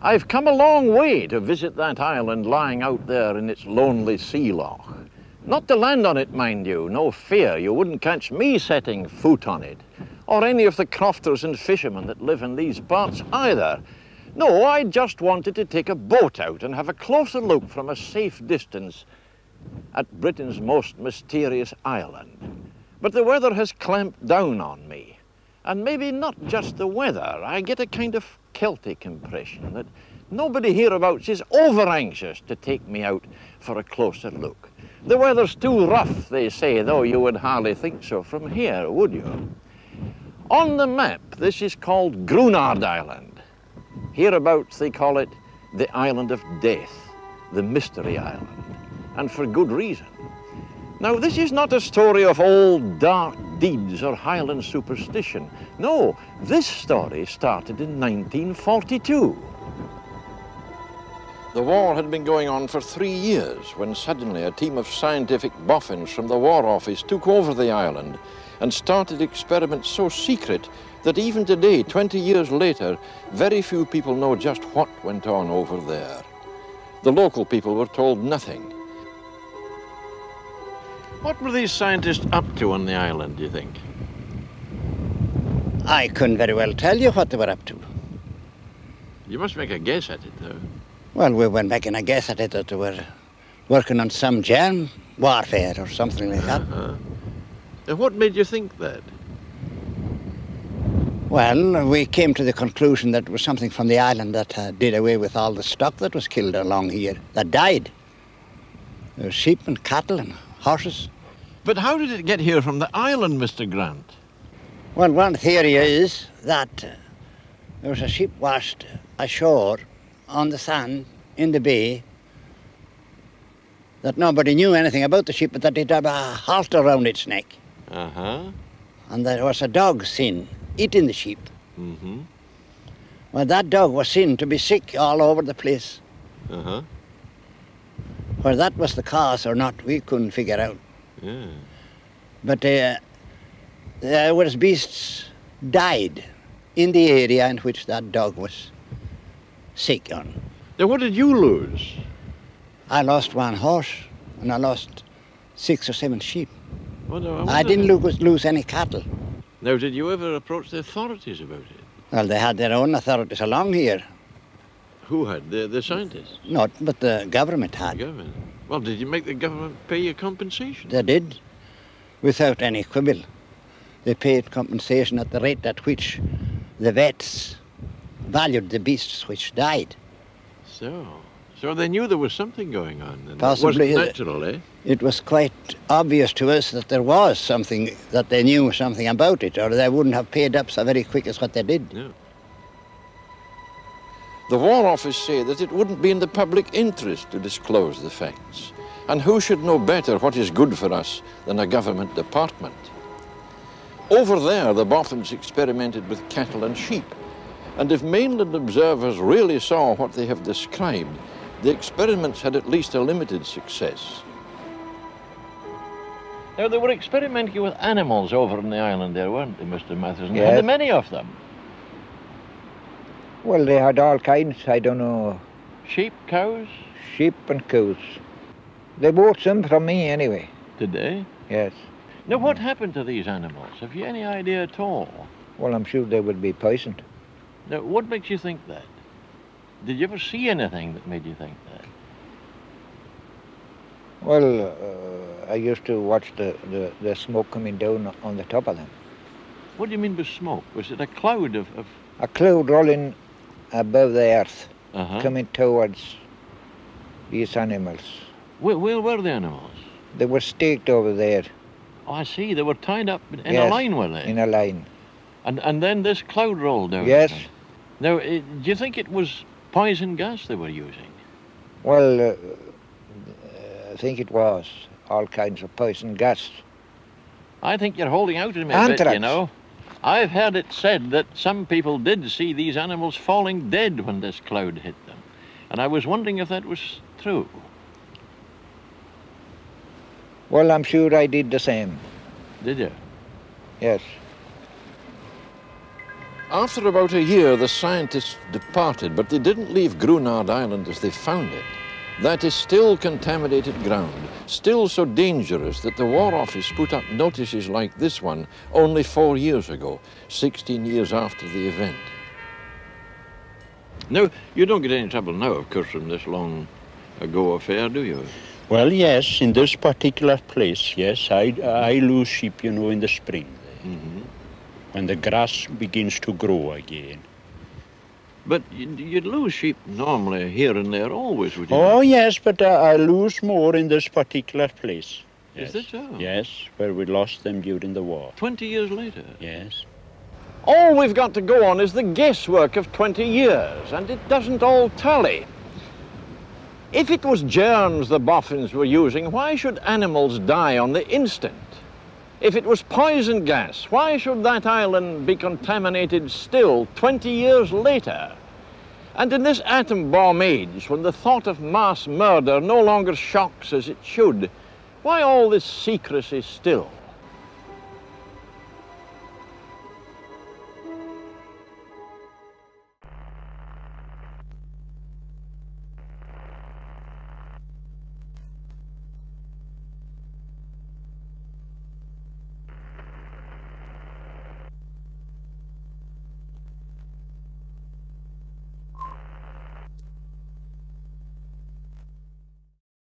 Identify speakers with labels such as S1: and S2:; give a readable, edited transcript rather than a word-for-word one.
S1: I've come a long way to visit that island lying out there in its lonely sea loch. Not to land on it, mind you, no fear, you wouldn't catch me setting foot on it, or any of the crofters and fishermen that live in these parts either. No, I just wanted to take a boat out and have a closer look from a safe distance at Britain's most mysterious island. But the weather has clamped down on me. And maybe not just the weather. I get a kind of Celtic impression that nobody hereabouts is over-anxious to take me out for a closer look. The weather's too rough, they say, though you would hardly think so from here, would you? On the map, this is called Gruinard Island. Hereabouts they call it the Island of Death, the Mystery Island, and for good reason. Now, this is not a story of old dark deeds or Highland superstition. No, this story started in 1942. The war had been going on for 3 years when suddenly a team of scientific boffins from the War Office took over the island and started experiments so secret that even today, 20 years later, very few people know just what went on over there. The local people were told nothing. What were these scientists up to on the island, do you think?
S2: I couldn't very well tell you what they were up to.
S1: You must make a guess at it, though.
S2: Well, we were making a guess at it that they were working on some germ warfare or something like that.
S1: And what made you think that?
S2: Well, we came to the conclusion that it was something from the island that did away with all the stock that was killed along here, that died. There were sheep and cattle and horses.
S1: But how did it get here from the island, Mr. Grant?
S2: Well, one theory is that there was a ship washed ashore on the sand in the bay, that nobody knew anything about the ship, but that it had a halter around its neck. And there was a dog seen eating the sheep. Well, that dog was seen to be sick all over the place. Whether that was the cause or not, we couldn't figure out. But there was beasts died in the area in which that dog was sick on.
S1: Now, what did you lose?
S2: I lost one horse and I lost 6 or 7 sheep.
S1: Well,
S2: I didn't lose any cattle.
S1: Now, did you ever approach the authorities about it?
S2: Well, they had their own authorities along here.
S1: Who had? The scientists?
S2: Not, but the government had.
S1: The government? Well, did you make the government pay you compensation?
S2: They did, without any quibble. They paid compensation at the rate at which the vets valued the beasts which died.
S1: So they knew there was something going on. And
S2: Possibly.
S1: It wasn't natural, eh?
S2: It was quite obvious to us that there was something, that they knew something about it, or they wouldn't have paid up so very quick as what they did.
S1: Yeah. The War Office say that it wouldn't be in the public interest to disclose the facts. And who should know better what is good for us than a government department? Over there, the boffins experimented with cattle and sheep. And if mainland observers really saw what they have described, the experiments had at least a limited success. Now, they were experimenting with animals over on the island there, weren't they, Mr. Matheson?
S3: Yes.
S1: Had many of them?
S3: Well, they had all kinds, I don't know.
S1: Sheep, cows?
S3: Sheep and cows. They bought some from me anyway.
S1: Did they?
S3: Yes.
S1: Now, what happened to these animals? Have you any idea at all?
S3: Well, I'm sure they would be poisoned.
S1: Now, what makes you think that? Did you ever see anything that made you think that?
S3: Well, I used to watch the smoke coming down on the top of them.
S1: What do you mean by smoke? Was it a cloud of...
S3: A cloud rolling above the earth, coming towards these animals.
S1: Where were the animals?
S3: They were staked over there.
S1: Oh, I see. They were tied up in
S3: Yes,
S1: a line, were they?
S3: In a line.
S1: And then this cloud rolled down?
S3: Yes.
S1: Now, do you think it was poison gas they were using?
S3: Well, I think it was all kinds of poison gas.
S1: I think you're holding out on me
S3: Anthrax.
S1: a bit, you know. I've heard it said that some people did see these animals falling dead when this cloud hit them. And I was wondering if that was true.
S3: Well, I'm sure I did the same.
S1: Did you?
S3: Yes.
S1: After about a year, the scientists departed, but they didn't leave Gruinard Island as they found it. That is still contaminated ground, still so dangerous that the War Office put up notices like this one only 4 years ago, 16 years after the event. Now, you don't get any trouble now, of course, from this long ago affair, do you?
S4: Well, yes, in this particular place, yes. I lose sheep, you know, in the spring.
S1: Mm-hmm.
S4: When the grass begins to grow again.
S1: But you'd lose sheep normally here and there always, would you?
S4: Oh, yes, but I lose more in this particular place. Yes.
S1: Is that so?
S4: Yes, where we lost them during the war.
S1: 20 years later?
S4: Yes.
S1: All we've got to go on is the guesswork of 20 years, and it doesn't all tally. If it was germs the boffins were using, why should animals die on the instant? If it was poison gas, why should that island be contaminated still 20 years later? And in this atom bomb age, when the thought of mass murder no longer shocks as it should, why all this secrecy still?